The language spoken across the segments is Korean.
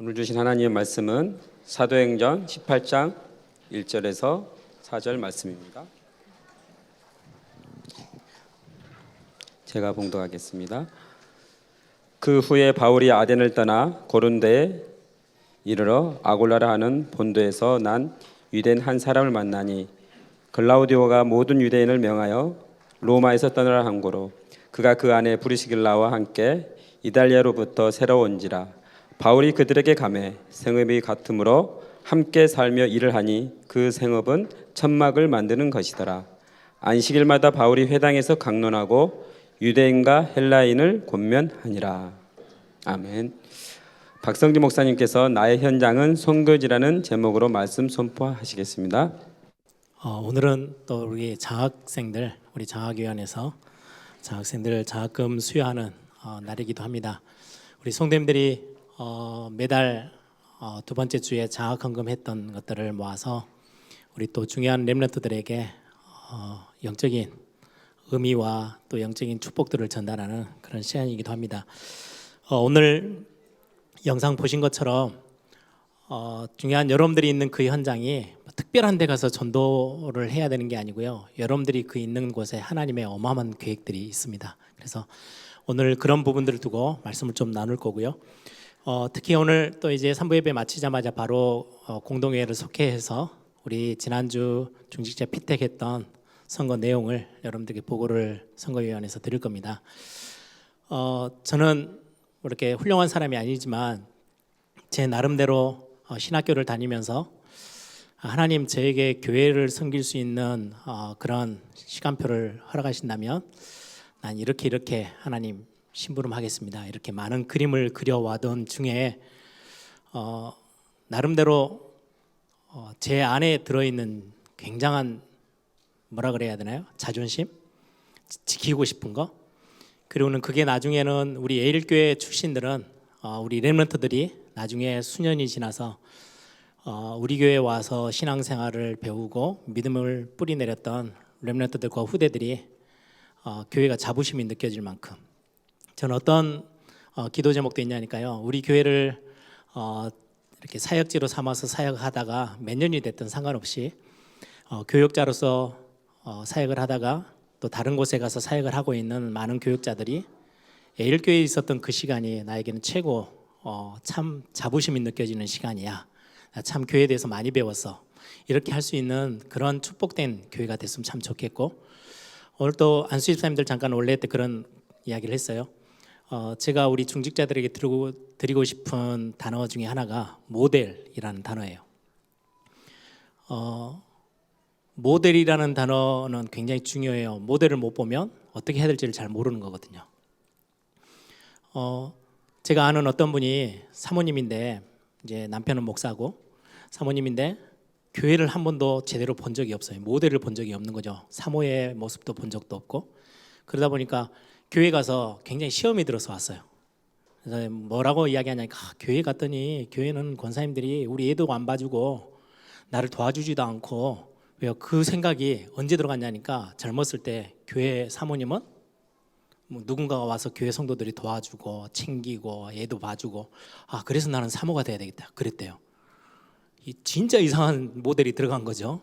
오늘 주신 하나님의 말씀은 사도행전 18장 1절에서 4절 말씀입니다. 제가 봉독하겠습니다. 그 후에 바울이 아덴을 떠나 고린도에 이르러 아골라라 하는 본도에서 난 유대인 한 사람을 만나니 글라우디오가 모든 유대인을 명하여 로마에서 떠나라 한 고로 그가 그 안에 브리스길라와 함께 이달리아로부터 새로 온지라. 바울이 그들에게 가매 생업이 같으므로 함께 살며 일을 하니 그 생업은 천막을 만드는 것이더라. 안식일마다 바울이 회당에서 강론하고 유대인과 헬라인을 권면하니라. 아멘. 박성지 목사님께서 나의 현장은 선교지라는 제목으로 말씀 선포하시겠습니다. 오늘은 또 우리 장학생들, 우리 장학위원회에서 장학생들 장학금 수여하는 날이기도 합니다. 우리 성도님들이 매달 두 번째 주에 장학헌금 했던 것들을 모아서 우리 또 중요한 렘넌트들에게 영적인 의미와 또 영적인 축복들을 전달하는 그런 시간이기도 합니다. 오늘 영상 보신 것처럼 중요한 여러분들이 있는 그 현장이 특별한 데 가서 전도를 해야 되는 게 아니고요. 여러분들이 그 있는 곳에 하나님의 어마어마한 계획들이 있습니다. 그래서 오늘 그런 부분들을 두고 말씀을 좀 나눌 거고요. 특히 오늘 또 이제 3부 예배 마치자마자 바로 공동회의를 속회해서 우리 지난주 중직자 피택했던 선거 내용을 여러분들께 보고를 선거위원회에서 드릴 겁니다. 저는 이렇게 훌륭한 사람이 아니지만 제 나름대로 신학교를 다니면서 하나님 저에게 교회를 섬길 수 있는 그런 시간표를 허락하신다면 난 이렇게 하나님 심부름하겠습니다. 이렇게 많은 그림을 그려와던 중에 나름대로 제 안에 들어있는 굉장한 뭐라 그래야 되나요? 자존심? 지키고 싶은 거? 그리고는 그게 나중에는 우리 에일교회 출신들은 우리 렘넌트들이 나중에 수년이 지나서 우리 교회에 와서 신앙생활을 배우고 믿음을 뿌리내렸던 렘넌트들과 후대들이 교회가 자부심이 느껴질 만큼 저는 어떤 기도 제목도 있냐니까요. 우리 교회를 이렇게 사역지로 삼아서 사역하다가 몇 년이 됐든 상관없이 교역자로서 사역을 하다가 또 다른 곳에 가서 사역을 하고 있는 많은 교역자들이 에일교회에 있었던 그 시간이 나에게는 최고 참 자부심이 느껴지는 시간이야. 참 교회에 대해서 많이 배웠어. 이렇게 할 수 있는 그런 축복된 교회가 됐으면 참 좋겠고, 오늘 또 안수 집사님들 잠깐 원래 때 그런 이야기를 했어요. 제가 우리 중직자들에게 드리고 싶은 단어 중에 하나가 모델이라는 단어예요. 모델이라는 단어는 굉장히 중요해요. 모델을 못 보면 어떻게 해야 될지를 잘 모르는 거거든요. 제가 아는 어떤 분이 사모님인데 이제 남편은 목사고 사모님인데 교회를 한 번도 제대로 본 적이 없어요. 모델을 본 적이 없는 거죠. 사모의 모습도 본 적도 없고 그러다 보니까 교회 가서 굉장히 시험이 들어서 왔어요. 그래서 뭐라고 이야기하냐니까 교회 갔더니 교회는 권사님들이 우리 애도 안 봐주고 나를 도와주지도 않고 왜요? 그 생각이 언제 들어갔냐니까 젊었을 때 교회 사모님은 뭐 누군가가 와서 교회 성도들이 도와주고 챙기고 애도 봐주고 그래서 나는 사모가 돼야 되겠다 그랬대요. 진짜 이상한 모델이 들어간 거죠.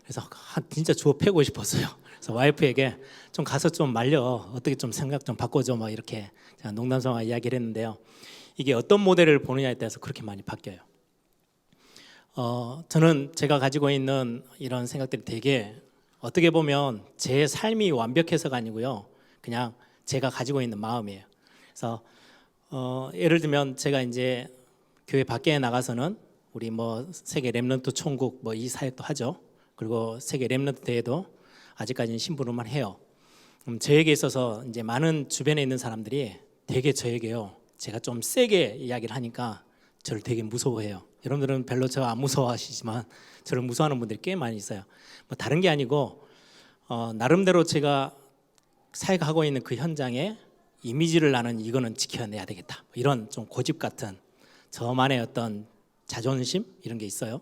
그래서 진짜 주워 패고 싶었어요. 그래서 와이프에게 좀 가서 좀 말려 어떻게 좀 생각 좀 바꿔줘 막 이렇게 제가 농담삼아 이야기를 했는데요. 이게 어떤 모델을 보느냐에 따라서 그렇게 많이 바뀌어요. 저는 제가 가지고 있는 이런 생각들이 되게 어떻게 보면 제 삶이 완벽해서가 아니고요. 그냥 제가 가지고 있는 마음이에요. 그래서 예를 들면 제가 이제 교회 밖에 나가서는 우리 뭐 세계 렘넌트 총국 뭐 이 사역도 하죠. 그리고 세계 렘넌트 대회도 아직까지는 심부름만 해요. 저에게 있어서 이제 많은 주변에 있는 사람들이 되게 저에게요. 제가 좀 세게 이야기를 하니까 저를 되게 무서워해요. 여러분들은 별로 저 안 무서워하시지만 저를 무서워하는 분들이 꽤 많이 있어요. 뭐 다른 게 아니고 나름대로 제가 사역하고 있는 그 현장에 이미지를 나는 이거는 지켜내야 되겠다. 이런 좀 고집 같은 저만의 어떤 자존심 이런 게 있어요.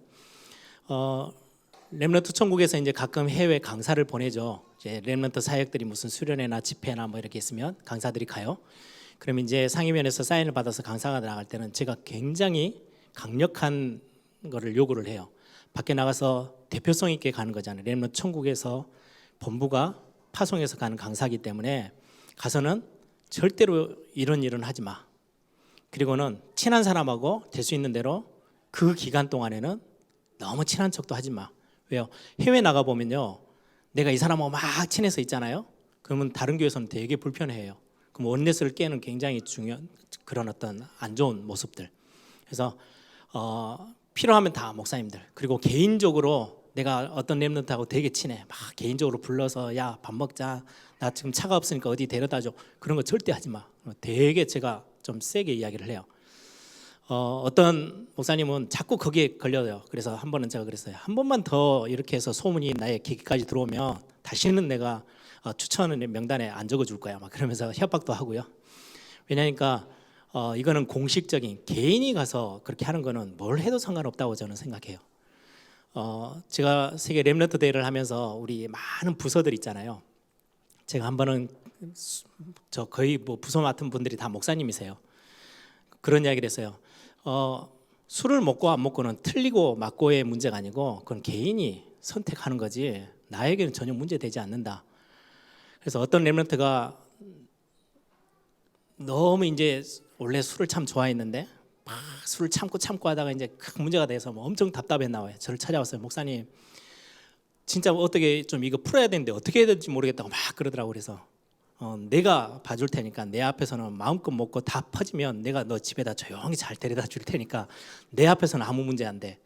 렘넌트 천국에서 이제 가끔 해외 강사를 보내죠. 이제 렘넌트 사역들이 무슨 수련회나 집회나 뭐 이렇게 있으면 강사들이 가요. 그럼 이제 상임위원회에서 사인을 받아서 강사가 나갈 때는 제가 굉장히 강력한 거를 요구를 해요. 밖에 나가서 대표성 있게 가는 거잖아요. 렘넌트 천국에서 본부가 파송해서 가는 강사이기 때문에 가서는 절대로 이런 일은 하지 마. 그리고는 친한 사람하고 될 수 있는 대로 그 기간 동안에는 너무 친한 척도 하지 마. 왜요? 해외 나가 보면요, 내가 이 사람하고 막 친해서 있잖아요. 그러면 다른 교회에서는 되게 불편해해요. 그럼 원내스를 깨는 굉장히 중요한 그런 어떤 안 좋은 모습들. 그래서 필요하면 다 목사님들, 그리고 개인적으로 내가 어떤 렘넌트하고 되게 친해, 막 개인적으로 불러서 야 밥 먹자, 나 지금 차가 없으니까 어디 데려다 줘, 그런 거 절대 하지 마. 되게 제가 좀 세게 이야기를 해요. 어떤 목사님은 자꾸 거기에 걸려요. 그래서 한 번은 제가 그랬어요. 한 번만 더 이렇게 해서 소문이 나의 귀까지 들어오면 다시는 내가 추천 명단에 안 적어줄 거야, 막 그러면서 협박도 하고요. 왜냐니까 이거는 공식적인, 개인이 가서 그렇게 하는 거는 뭘 해도 상관없다고 저는 생각해요. 제가 세계 렘넌트 대회를 하면서 우리 많은 부서들 있잖아요. 제가 한 번은 저 거의 뭐 부서 맡은 분들이 다 목사님이세요. 그런 이야기를 했어요. 술을 먹고 안 먹고는 틀리고 맞고의 문제가 아니고 그건 개인이 선택하는 거지 나에게는 전혀 문제되지 않는다. 그래서 어떤 렘넌트가 너무 이제 원래 술을 참 좋아했는데 막 술을 참고 하다가 이제 큰 문제가 돼서 뭐 엄청 답답했나 봐요. 저를 찾아왔어요. 목사님, 진짜 어떻게 좀 이거 풀어야 되는데 어떻게 해야 될지 모르겠다고 막 그러더라고. 그래서 내가 봐줄 테니까 내 앞에서는 마음껏 먹고 다 퍼지면 내가 너 집에다 조용히 잘 데려다 줄 테니까 내 앞에서는 아무 문제 안 돼.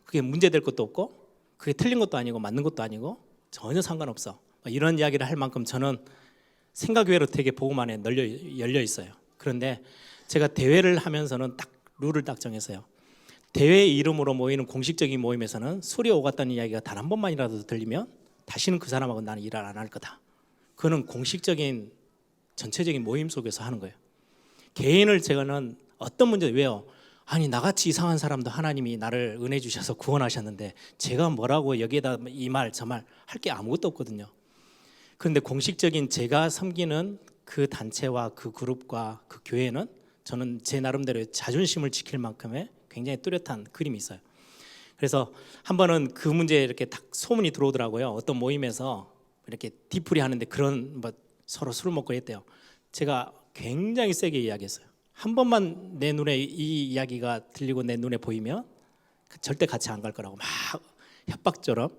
그게 문제될 것도 없고 그게 틀린 것도 아니고 맞는 것도 아니고 전혀 상관없어. 이런 이야기를 할 만큼 저는 생각외로 되게 복음안에 열려 있어요. 그런데 제가 대회를 하면서는 딱 룰을 딱 정했어요. 대회 이름으로 모이는 공식적인 모임에서는 술이 오갔다는 이야기가 단 한 번만이라도 들리면 다시는 그 사람하고 나는 일을 안 할 거다. 그거는 공식적인 전체적인 모임 속에서 하는 거예요. 개인을 제가는 어떤 문제, 왜요? 아니 나같이 이상한 사람도 하나님이 나를 은혜 주셔서 구원하셨는데 제가 뭐라고 여기에다 이 말 저 말 할 게 아무것도 없거든요. 그런데 공식적인 제가 섬기는 그 단체와 그 그룹과 그 교회는 저는 제 나름대로 자존심을 지킬 만큼의 굉장히 뚜렷한 그림이 있어요. 그래서 한 번은 그 문제에 이렇게 딱 소문이 들어오더라고요. 어떤 모임에서 이렇게 뒤풀이 하는데 그런 뭐 서로 술을 먹고 했대요. 제가 굉장히 세게 이야기했어요. 한 번만 내 눈에 이 이야기가 들리고 내 눈에 보이면 절대 같이 안 갈 거라고 막 협박처럼.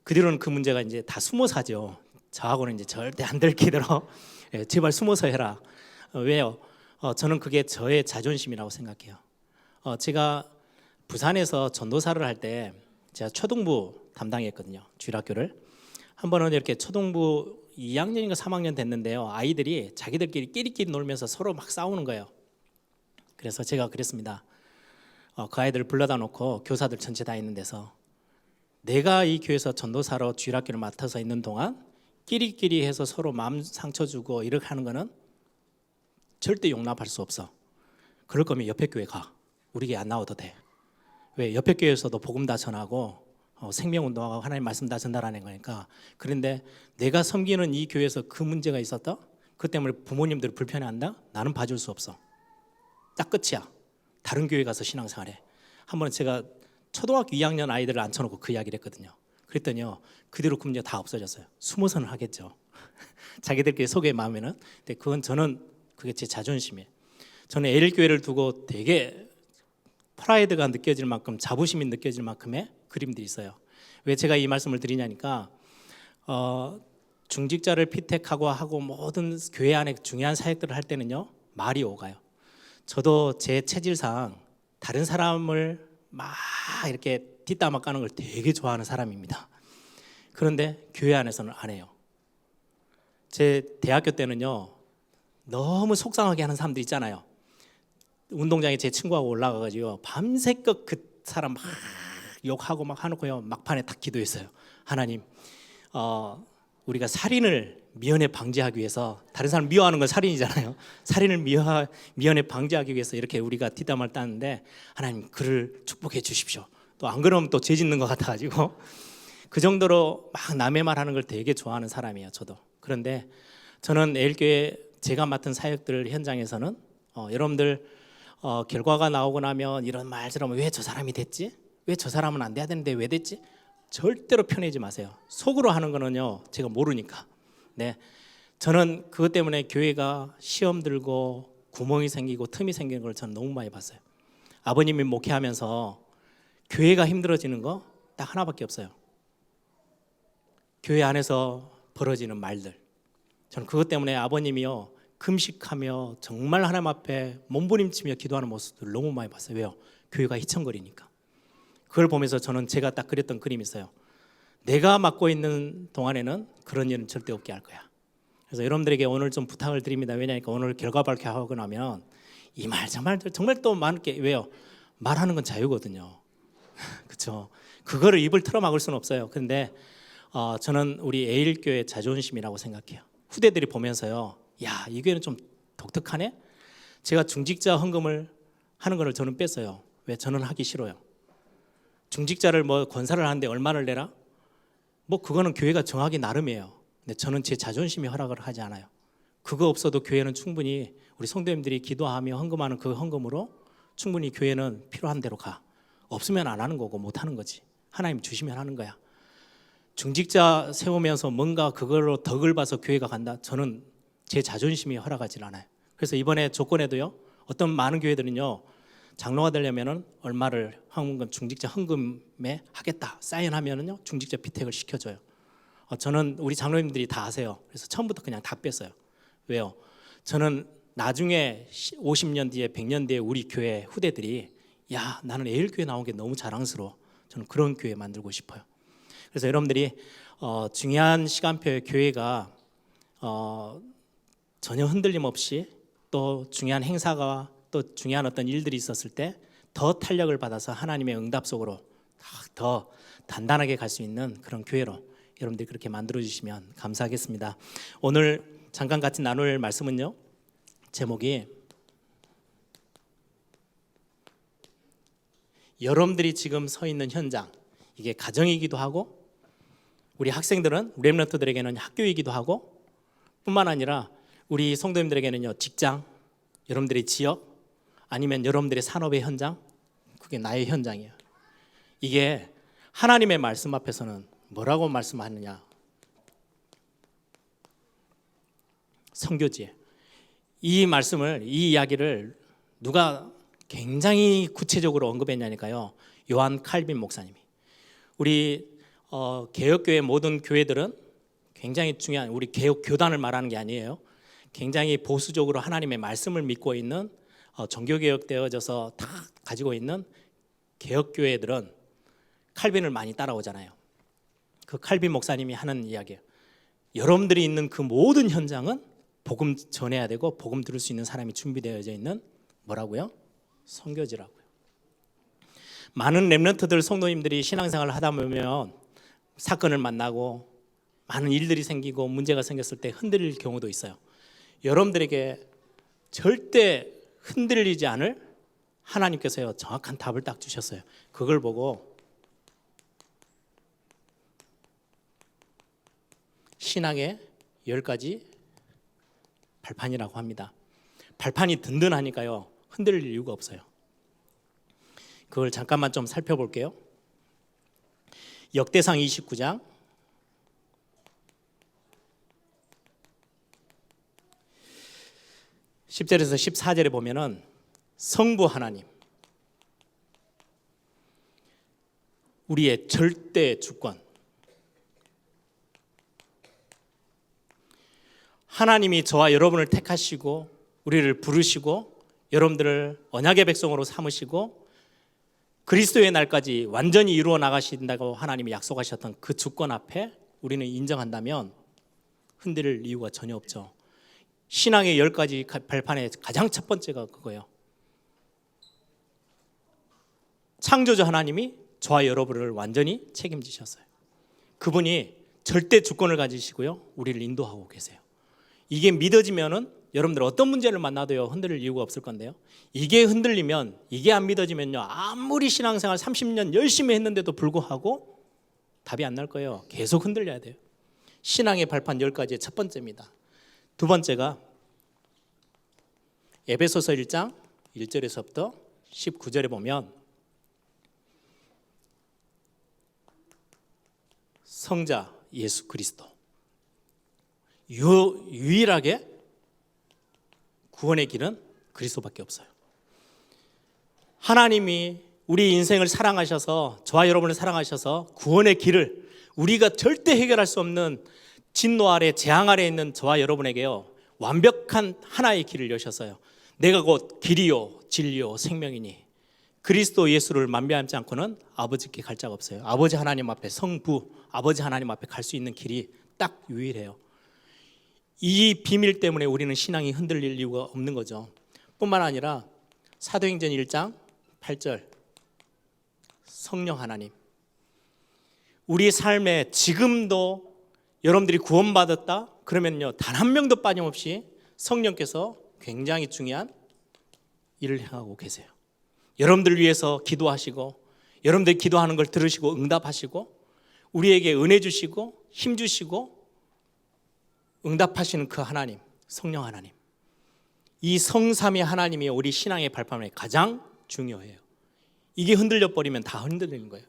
그 뒤로는 그 문제가 이제 다 숨어서 하죠. 저하고는 이제 절대 안 들키도록 제발 숨어서 해라. 왜요? 저는 그게 저의 자존심이라고 생각해요. 제가 부산에서 전도사를 할 때 제가 초등부 담당했거든요. 주일학교를. 한 번은 이렇게 초등부 2학년인가 3학년 됐는데요. 아이들이 자기들끼리 끼리끼리 놀면서 서로 막 싸우는 거예요. 그래서 제가 그랬습니다. 그 아이들을 불러다 놓고 교사들 전체 다 있는 데서 내가 이 교회에서 전도사로 주일학교를 맡아서 있는 동안 끼리끼리 해서 서로 마음 상처 주고 이렇게 하는 거는 절대 용납할 수 없어. 그럴 거면 옆에 교회 가. 우리 교회 안 나와도 돼. 왜? 옆에 교회에서도 복음 다 전하고 생명운동하고 하나님 말씀 다 전달하는 거니까. 그런데 내가 섬기는 이 교회에서 그 문제가 있었다? 그 때문에 부모님들이 불편해한다? 나는 봐줄 수 없어. 딱 끝이야. 다른 교회 가서 신앙생활해. 한 번은 제가 초등학교 2학년 아이들을 앉혀놓고 그 이야기를 했거든요. 그랬더니요, 그대로 그 문제가 다 없어졌어요. 숨어서는 하겠죠. 자기들끼리 속의 마음에는. 근데 그건 저는 그게 제 자존심이에요. 저는 에일교회를 두고 되게 프라이드가 느껴질 만큼, 자부심이 느껴질 만큼의 그림들이 있어요. 왜 제가 이 말씀을 드리냐니까 중직자를 피택하고 하고 모든 교회 안에 중요한 사역들을 할 때는요, 말이 오가요. 저도 제 체질상 다른 사람을 막 이렇게 뒷담화 까는 걸 되게 좋아하는 사람입니다. 그런데 교회 안에서는 안 해요. 제 대학교 때는요, 너무 속상하게 하는 사람들 있잖아요. 운동장에 제 친구하고 올라가가지고 밤새껏 그 사람 막 욕하고 막 하놓고요, 막판에 딱 기도했어요. 하나님, 우리가 살인을 미연에 방지하기 위해서, 다른 사람 미워하는 건 살인이잖아요. 살인을 미연에 방지하기 위해서 이렇게 우리가 뒷담화를 따는데 하나님 그를 축복해 주십시오. 또 안 그러면 또 죄 짓는 것 같아가지고 그 정도로 막 남의 말 하는 걸 되게 좋아하는 사람이에요. 저도. 그런데 저는 에일교회 제가 맡은 사역들 현장에서는 여러분들 결과가 나오고 나면 이런 말처럼 왜 저 사람이 됐지? 왜 저 사람은 안 돼야 되는데 왜 됐지? 절대로 편해지 마세요. 속으로 하는 거는요, 제가 모르니까. 네, 저는 그것 때문에 교회가 시험 들고 구멍이 생기고 틈이 생기는 걸 저는 너무 많이 봤어요. 아버님이 목회하면서 교회가 힘들어지는 거 딱 하나밖에 없어요. 교회 안에서 벌어지는 말들. 저는 그것 때문에 아버님이요, 금식하며 정말 하나님 앞에 몸부림치며 기도하는 모습들 너무 많이 봤어요. 왜요? 교회가 희청거리니까. 그걸 보면서 저는 제가 딱 그렸던 그림이 있어요. 내가 맡고 있는 동안에는 그런 일은 절대 없게 할 거야. 그래서 여러분들에게 오늘 좀 부탁을 드립니다. 왜냐하니까 오늘 결과 발표하고 나면 이 말 저 말 정말 또 많게, 왜요? 말하는 건 자유거든요. 그렇죠? 그거를 입을 틀어막을 수는 없어요. 그런데 저는 우리 에일교회 자존심이라고 생각해요. 후대들이 보면서요, 야, 이 교회는 좀 독특하네. 제가 중직자 헌금을 하는 거를 저는 뺐어요. 왜? 저는 하기 싫어요. 중직자를 뭐 권사를 하는데 얼마를 내라? 뭐 그거는 교회가 정하기 나름이에요. 근데 저는 제 자존심이 허락을 하지 않아요. 그거 없어도 교회는 충분히 우리 성도님들이 기도하며 헌금하는 그 헌금으로 충분히 교회는 필요한 대로 가. 없으면 안 하는 거고 못 하는 거지. 하나님 주시면 하는 거야. 중직자 세우면서 뭔가 그걸로 덕을 봐서 교회가 간다? 저는 제 자존심이 허락하지 않아요. 그래서 이번에 조건에도요, 어떤 많은 교회들은요, 장로가 되려면은 얼마를 헌금, 중직자 헌금에 하겠다 사인하면은요, 중직자 피택을 시켜줘요. 저는 우리 장로님들이 다 아세요. 그래서 처음부터 그냥 다 뺐어요. 왜요? 저는 나중에 50년 뒤에 100년 뒤에 우리 교회 후대들이, 야, 나는 에일교회 나온 게 너무 자랑스러워. 저는 그런 교회 만들고 싶어요. 그래서 여러분들이 중요한 시간표에 교회가 전혀 흔들림 없이, 또 중요한 행사가, 또 중요한 어떤 일들이 있었을 때 더 탄력을 받아서 하나님의 응답 속으로 더 단단하게 갈 수 있는 그런 교회로 여러분들이 그렇게 만들어 주시면 감사하겠습니다. 오늘 잠깐 같이 나눌 말씀은요, 제목이 여러분들이 지금 서 있는 현장, 이게 가정이기도 하고, 우리 학생들은 렘넌트들에게는 학교이기도 하고, 뿐만 아니라 우리 성도님들에게는요, 직장, 여러분들의 지역, 아니면 여러분들의 산업의 현장, 그게 나의 현장이에요. 이게 하나님의 말씀 앞에서는 뭐라고 말씀하느냐? 선교지에. 이 말씀을, 이 이야기를 누가 굉장히 구체적으로 언급했냐니까요, 요한 칼빈 목사님이. 우리 개혁교회 모든 교회들은 굉장히 중요한, 우리 개혁 교단을 말하는 게 아니에요. 굉장히 보수적으로 하나님의 말씀을 믿고 있는 종교개혁되어져서 다 가지고 있는 개혁교회들은 칼빈을 많이 따라오잖아요. 그 칼빈 목사님이 하는 이야기예요. 여러분들이 있는 그 모든 현장은 복음 전해야 되고 복음 들을 수 있는 사람이 준비되어져 있는 뭐라고요? 선교지라고요. 많은 렘넌트들 성도님들이 신앙생활을 하다 보면 사건을 만나고 많은 일들이 생기고 문제가 생겼을 때 흔들릴 경우도 있어요. 여러분들에게 절대 흔들리지 않을 하나님께서요, 정확한 답을 딱 주셨어요. 그걸 보고 신앙의 10가지 발판이라고 합니다. 발판이 든든하니까요, 흔들릴 이유가 없어요. 그걸 잠깐만 좀 살펴볼게요. 역대상 29장 10절에서 14절에 보면은 성부 하나님, 우리의 절대 주권, 하나님이 저와 여러분을 택하시고 우리를 부르시고 여러분들을 언약의 백성으로 삼으시고 그리스도의 날까지 완전히 이루어 나가신다고 하나님이 약속하셨던 그 주권 앞에 우리는 인정한다면 흔들릴 이유가 전혀 없죠. 신앙의 10가지 발판의 가장 첫 번째가 그거예요. 창조주 하나님이 저와 여러분을 완전히 책임지셨어요. 그분이 절대 주권을 가지시고요, 우리를 인도하고 계세요. 이게 믿어지면은 여러분들 어떤 문제를 만나도요, 흔들릴 이유가 없을 건데요, 이게 흔들리면, 이게 안 믿어지면요, 아무리 신앙생활 30년 열심히 했는데도 불구하고 답이 안 날 거예요. 계속 흔들려야 돼요. 신앙의 발판 10가지의 첫 번째입니다. 두 번째가 에베소서 1장 1절에서부터 19절에 보면 성자 예수 그리스도 유일하게 구원의 길은 그리스도밖에 없어요. 하나님이 우리 인생을 사랑하셔서, 저와 여러분을 사랑하셔서 구원의 길을, 우리가 절대 해결할 수 없는 진노 아래, 재앙 아래 있는 저와 여러분에게요, 완벽한 하나의 길을 여셨어요. 내가 곧 길이요 진리요 생명이니 그리스도 예수를 만미하지 않고는 아버지께 갈 자가 없어요. 아버지 하나님 앞에, 성부 아버지 하나님 앞에 갈 수 있는 길이 딱 유일해요. 이 비밀 때문에 우리는 신앙이 흔들릴 이유가 없는 거죠. 뿐만 아니라 사도행전 1장 8절 성령 하나님, 우리 삶에 지금도 여러분들이 구원받았다 그러면요, 단 한 명도 빠짐없이 성령께서 굉장히 중요한 일을 행하고 계세요. 여러분들 위해서 기도하시고, 여러분들 기도하는 걸 들으시고 응답하시고, 우리에게 은혜 주시고 힘 주시고 응답하시는 그 하나님, 성령 하나님, 이 성삼위 하나님이 우리 신앙의 발판에 가장 중요해요. 이게 흔들려 버리면 다 흔들리는 거예요.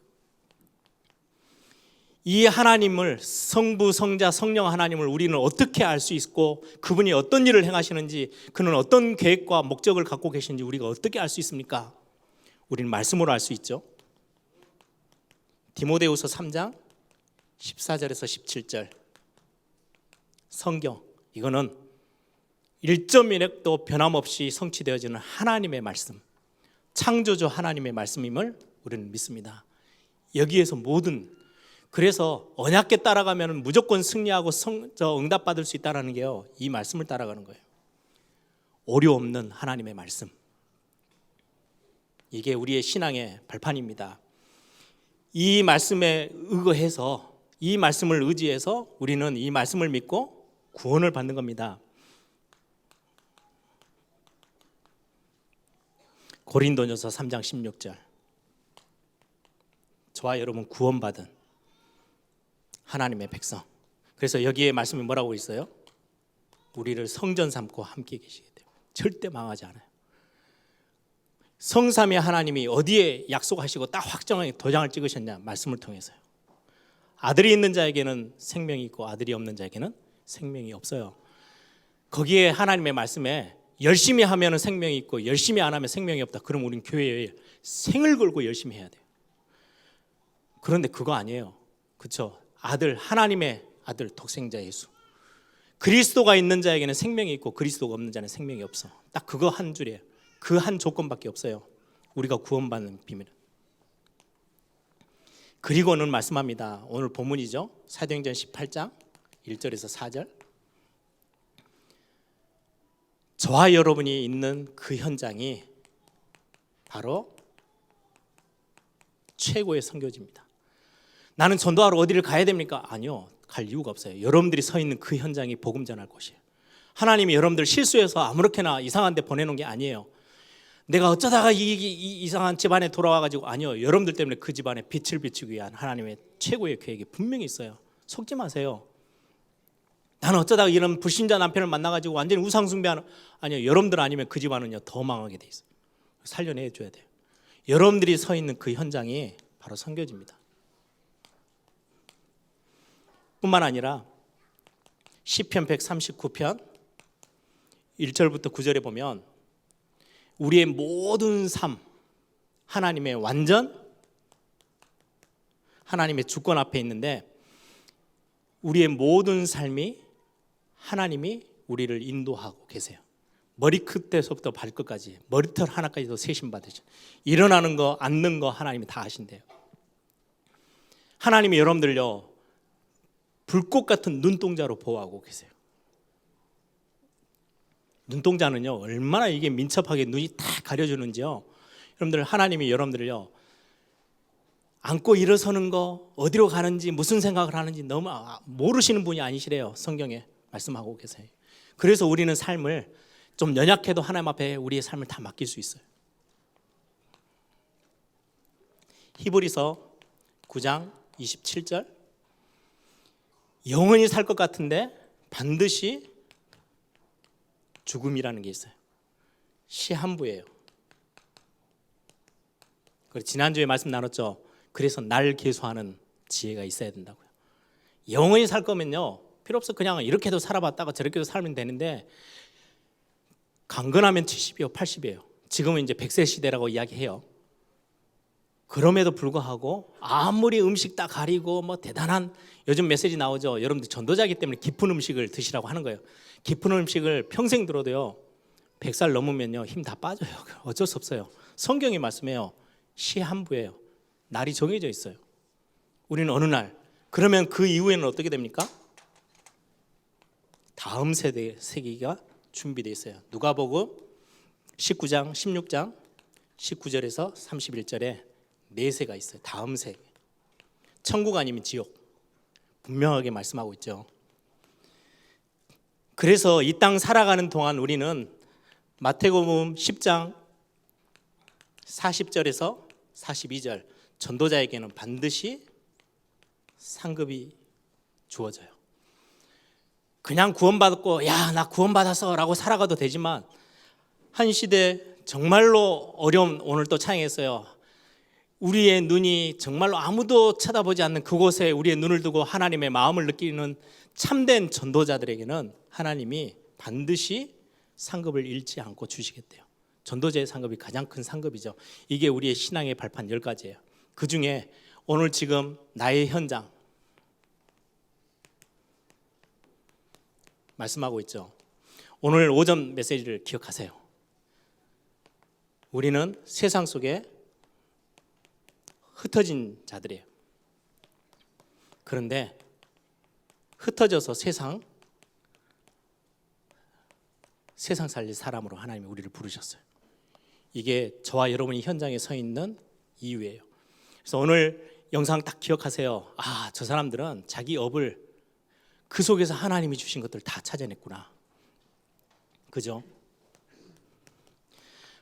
이 하나님을, 성부, 성자, 성령 하나님을 우리는 어떻게 알 수 있고, 그분이 어떤 일을 행하시는지, 그는 어떤 계획과 목적을 갖고 계신지 우리가 어떻게 알 수 있습니까? 우리는 말씀으로 알 수 있죠. 디모데후서 3장 14절에서 17절 성경, 이거는 1.1획도 변함없이 성취되어지는 하나님의 말씀, 창조주 하나님의 말씀임을 우리는 믿습니다. 여기에서 모든, 그래서 언약궤 따라가면 무조건 승리하고 응답받을 수 있다는 게요, 이 말씀을 따라가는 거예요. 오류 없는 하나님의 말씀, 이게 우리의 신앙의 발판입니다. 이 말씀에 의거해서, 이 말씀을 의지해서 우리는 이 말씀을 믿고 구원을 받는 겁니다. 고린도전서 3장 16절, 저와 여러분 구원받은 하나님의 백성, 그래서 여기에 말씀이 뭐라고 있어요? 우리를 성전 삼고 함께 계시게 돼요. 절대 망하지 않아요. 성삼위 하나님이 어디에 약속하시고 딱 확정하게 도장을 찍으셨냐? 말씀을 통해서요. 아들이 있는 자에게는 생명이 있고 아들이 없는 자에게는 생명이 없어요. 거기에 하나님의 말씀에 열심히 하면 생명이 있고 열심히 안 하면 생명이 없다. 그럼 우리는 교회에 생을 걸고 열심히 해야 돼요. 그런데 그거 아니에요. 그렇죠? 아들, 하나님의 아들, 독생자 예수, 그리스도가 있는 자에게는 생명이 있고 그리스도가 없는 자는 생명이 없어. 딱 그거 한 줄이에요. 그 한 조건밖에 없어요. 우리가 구원받는 비밀은. 그리고는 말씀합니다. 오늘 본문이죠. 사도행전 18장 1절에서 4절. 저와 여러분이 있는 그 현장이 바로 최고의 선교지입니다. 나는 전도하러 어디를 가야 됩니까? 아니요, 갈 이유가 없어요. 여러분들이 서 있는 그 현장이 복음 전할 곳이에요. 하나님이 여러분들 실수해서 아무렇게나 이상한 데 보내놓은 게 아니에요. 내가 어쩌다가 이상한 집안에 돌아와가지고, 아니요, 여러분들 때문에 그 집안에 빛을 비추기 위한 하나님의 최고의 계획이 분명히 있어요. 속지 마세요. 나는 어쩌다가 이런 불신자 남편을 만나가지고 완전히 우상숭배하는, 아니요, 여러분들 아니면 그 집안은요 더 망하게 돼 있어요. 살려내줘야 돼요. 여러분들이 서 있는 그 현장이 바로 선교지입니다. 뿐만 아니라 시편 139편 1절부터 9절에 보면 우리의 모든 삶, 하나님의 완전, 하나님의 주권 앞에 있는데, 우리의 모든 삶이 하나님이 우리를 인도하고 계세요. 머리끝에서부터 발끝까지, 머리털 하나까지도 세심 받으셔. 일어나는 거, 앉는 거 하나님이 다 하신대요. 하나님이 여러분들요 불꽃 같은 눈동자로 보호하고 계세요. 눈동자는요 얼마나 이게 민첩하게 눈이 다 가려주는지요. 여러분들, 하나님이 여러분들을요 앉고 일어서는 거, 어디로 가는지, 무슨 생각을 하는지 너무 모르시는 분이 아니시래요. 성경에 말씀하고 계세요. 그래서 우리는 삶을 좀 연약해도 하나님 앞에 우리의 삶을 다 맡길 수 있어요. 히브리서 9장 27절, 영원히 살 것 같은데 반드시 죽음이라는 게 있어요. 시한부예요. 그리고 지난주에 말씀 나눴죠. 그래서 날 계수하는 지혜가 있어야 된다고요. 영원히 살 거면요, 필요 없어. 그냥 이렇게도 살아봤다가 저렇게도 살면 되는데, 강건하면 70이요 80이에요. 지금은 이제 100세 시대라고 이야기해요. 그럼에도 불구하고 아무리 음식 다 가리고 뭐 대단한, 요즘 메시지 나오죠. 여러분들 전도자이기 때문에 깊은 음식을 드시라고 하는 거예요. 깊은 음식을 평생 들어도요, 100살 넘으면요 힘 다 빠져요. 어쩔 수 없어요. 성경이 말씀해요. 시한부예요. 날이 정해져 있어요. 우리는 어느 날, 그러면 그 이후에는 어떻게 됩니까? 다음 세기가 준비되어 있어요. 누가복음 19장 16장 19절에서 31절에 네 세가 있어요. 다음 세계. 천국 아니면 지옥. 분명하게 말씀하고 있죠. 그래서 이 땅 살아가는 동안 우리는 마태복음 10장 40절에서 42절, 전도자에게는 반드시 상급이 주어져요. 그냥 구원받았고 야 나 구원받았어 라고 살아가도 되지만, 한 시대 정말로 어려운, 오늘 또 찬양했어요. 우리의 눈이 정말로 아무도 쳐다보지 않는 그곳에 우리의 눈을 두고 하나님의 마음을 느끼는 참된 전도자들에게는 하나님이 반드시 상급을 잃지 않고 주시겠대요. 전도자의 상급이 가장 큰 상급이죠. 이게 우리의 신앙의 발판 10가지예요. 그 중에 오늘 지금 나의 현장 말씀하고 있죠. 오늘 오전 메시지를 기억하세요. 우리는 세상 속에 흩어진 자들이에요. 그런데 흩어져서 세상 살릴 사람으로 하나님이 우리를 부르셨어요. 이게 저와 여러분이 현장에 서 있는 이유예요. 그래서 오늘 영상 딱 기억하세요. 아, 저 사람들은 자기 업을 그 속에서 하나님이 주신 것들 다 찾아냈구나. 그죠?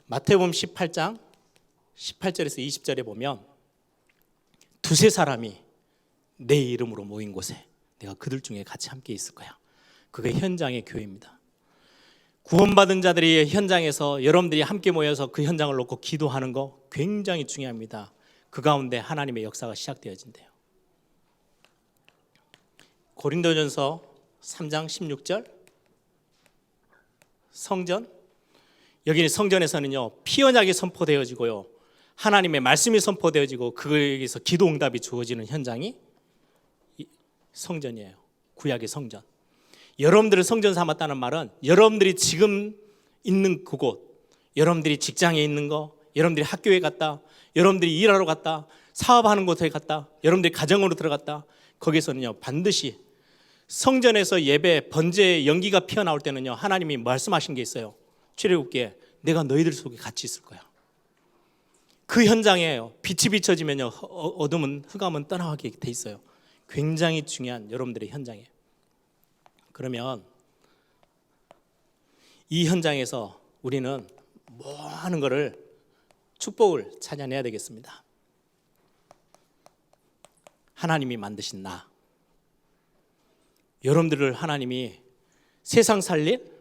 마태복음 18장 18절에서 20절에 보면 두세 사람이 내 이름으로 모인 곳에 내가 그들 중에 같이 함께 있을 거야. 그게 현장의 교회입니다. 구원받은 자들이 현장에서 여러분들이 함께 모여서 그 현장을 놓고 기도하는 거 굉장히 중요합니다. 그 가운데 하나님의 역사가 시작되어진대요. 고린도전서 3장 16절, 성전, 여기 성전에서는요 피 언약이 선포되어지고요 하나님의 말씀이 선포되어지고 거기에서 기도 응답이 주어지는 현장이 성전이에요. 구약의 성전. 여러분들을 성전 삼았다는 말은 여러분들이 지금 있는 그곳, 여러분들이 직장에 있는 거, 여러분들이 학교에 갔다, 여러분들이 일하러 갔다, 사업하는 곳에 갔다, 여러분들이 가정으로 들어갔다, 거기서는요 반드시 성전에서 예배 번제의 연기가 피어나올 때는요 하나님이 말씀하신 게 있어요. 출애굽기에 내가 너희들 속에 같이 있을 거야. 그 현장에 빛이 비춰지면요 어둠은 흑암은 떠나가게 돼 있어요. 굉장히 중요한 여러분들의 현장이에요. 그러면 이 현장에서 우리는 뭐 하는 거를 축복을 찾아내야 되겠습니다. 하나님이 만드신 나, 여러분들을 하나님이 세상 살릴,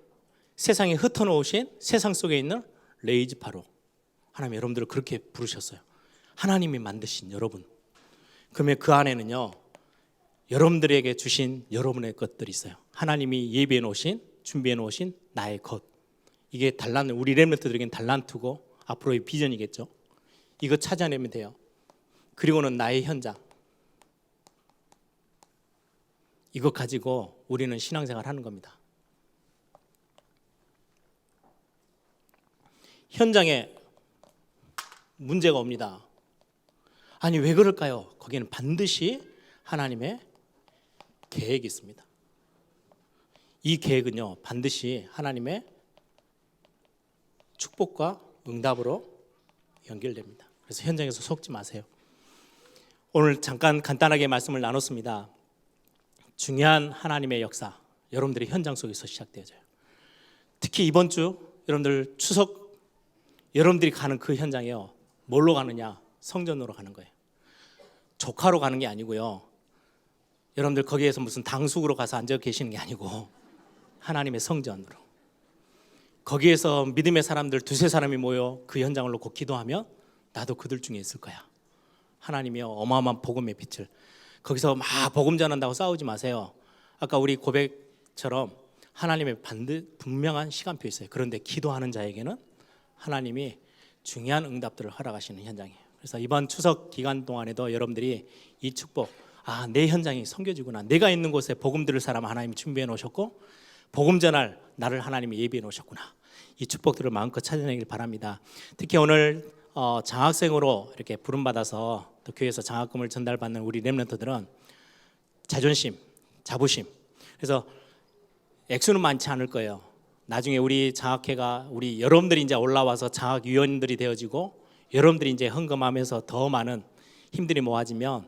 세상에 흩어놓으신 세상 속에 있는 레이지파로 하나님 여러분들을 그렇게 부르셨어요. 하나님이 만드신 여러분. 그러면 그 안에는요 여러분들에게 주신 여러분의 것들이 있어요. 하나님이 예비해 놓으신, 준비해 놓으신 나의 것. 이게 달란트, 우리 렘넌트들에게는 달란트고 앞으로의 비전이겠죠. 이거 찾아내면 돼요. 그리고는 나의 현장. 이거 가지고 우리는 신앙생활 하는 겁니다. 현장에 문제가 옵니다. 아니 왜 그럴까요? 거기는 반드시 하나님의 계획이 있습니다. 이 계획은요 반드시 하나님의 축복과 응답으로 연결됩니다. 그래서 현장에서 속지 마세요. 오늘 잠깐 간단하게 말씀을 나눴습니다. 중요한 하나님의 역사 여러분들이 현장 속에서 시작되어져요. 특히 이번 주 여러분들 추석 여러분들이 가는 그 현장에요 뭘로 가느냐? 성전으로 가는 거예요. 조카로 가는 게 아니고요 여러분들 거기에서 무슨 당숙으로 가서 앉아 계시는 게 아니고 하나님의 성전으로, 거기에서 믿음의 사람들 두세 사람이 모여 그 현장을 놓고 기도하면 나도 그들 중에 있을 거야. 하나님이요 어마어마한 복음의 빛을. 거기서 막 복음 전한다고 싸우지 마세요. 아까 우리 고백처럼 하나님의 분명한 시간표 있어요. 그런데 기도하는 자에게는 하나님이 중요한 응답들을 허락하시는 현장이에요. 그래서 이번 추석 기간 동안에도 여러분들이 이 축복, 내 현장이 섬겨지구나, 내가 있는 곳에 복음 들을 사람 하나님이 준비해 놓으셨고 복음 전할 나를 하나님이 예비해 놓으셨구나, 이 축복들을 마음껏 찾아내길 바랍니다. 특히 오늘 장학생으로 이렇게 부름받아서 또 교회에서 장학금을 전달받는 우리 렘넌트들은 자존심, 자부심, 그래서 액수는 많지 않을 거예요. 나중에 우리 장학회가 우리 여러분들이 이제 올라와서 장학위원들이 되어지고 여러분들이 이제 헌금하면서 더 많은 힘들이 모아지면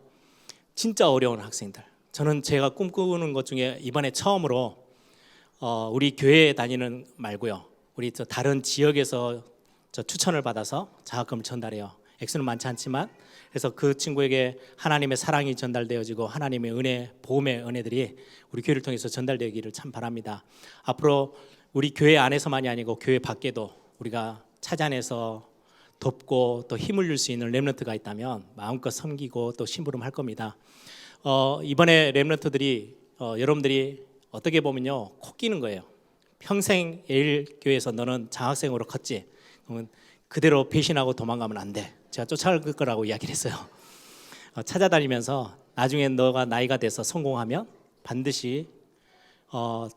진짜 어려운 학생들, 저는 제가 꿈꾸는 것 중에 이번에 처음으로 우리 교회에 다니는 말고요, 우리 저 다른 지역에서 저 추천을 받아서 장학금을 전달해요. 액수는 많지 않지만, 그래서 그 친구에게 하나님의 사랑이 전달되어지고 하나님의 은혜, 복음의 은혜들이 우리 교회를 통해서 전달되기를 참 바랍니다. 앞으로 우리 교회 안에서만이 아니고 교회 밖에도 우리가 찾아내서 돕고 또 힘을 줄 수 있는 렘넌트가 있다면 마음껏 섬기고 또 심부름할 겁니다. 이번에 렘넌트들이 여러분들이 어떻게 보면요 코 끼는 거예요. 평생 예일교회에서 너는 장학생으로 컸지, 그러면 그대로 배신하고 도망가면 안 돼. 제가 쫓아갈 거라고 이야기를 했어요. 찾아다니면서 나중에 너가 나이가 돼서 성공하면 반드시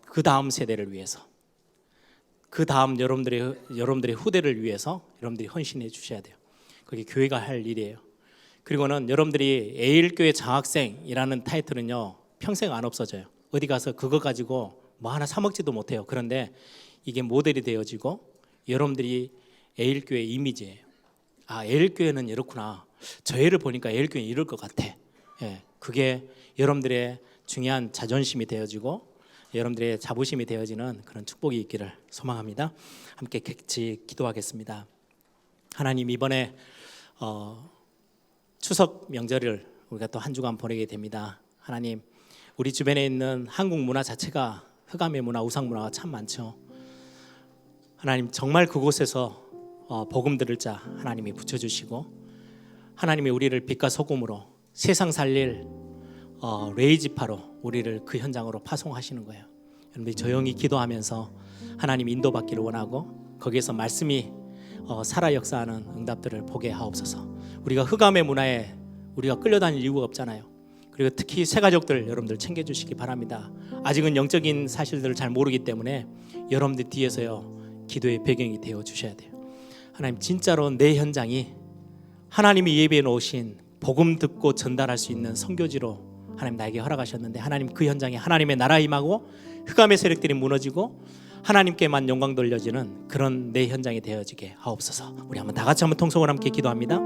그 다음 세대를 위해서, 그 다음 여러분들의 후대를 위해서 여러분들이 헌신해 주셔야 돼요. 그게 교회가 할 일이에요. 그리고는 여러분들이 예일교회 장학생이라는 타이틀은요 평생 안 없어져요. 어디 가서 그거 가지고 뭐 하나 사 먹지도 못해요. 그런데 이게 모델이 되어지고 여러분들이 예일교회 이미지예요. 예일교회는 이렇구나, 저 애를 보니까 예일교회는 이럴 것 같아. 그게 여러분들의 중요한 자존심이 되어지고 여러분들의 자부심이 되어지는 그런 축복이 있기를 소망합니다. 함께 같이 기도하겠습니다. 하나님, 이번에 추석 명절을 우리가 또 한 주간 보내게 됩니다. 하나님, 우리 주변에 있는 한국 문화 자체가 흑암의 문화, 우상 문화가 참 많죠. 하나님, 정말 그곳에서 복음 들을 자 하나님이 붙여주시고 하나님이 우리를 빛과 소금으로 세상 살릴 레이지파로 우리를 그 현장으로 파송하시는 거예요. 여러분들이 조용히 기도하면서 하나님 인도받기를 원하고 거기에서 말씀이 살아 역사하는 응답들을 보게 하옵소서. 우리가 흑암의 문화에 우리가 끌려다닐 이유가 없잖아요. 그리고 특히 새가족들 여러분들 챙겨주시기 바랍니다. 아직은 영적인 사실들을 잘 모르기 때문에 여러분들 뒤에서요 기도의 배경이 되어 주셔야 돼요. 하나님, 진짜로 내 현장이 하나님이 예비해 놓으신 복음 듣고 전달할 수 있는 선교지로 하나님 나에게 허락하셨는데, 하나님 그 현장에 하나님의 나라 임하고 흑암의 세력들이 무너지고 하나님께만 영광 돌려지는 그런 내 현장이 되어지게 하옵소서. 우리 한번 다 같이 한번 통성을 함께 기도합니다.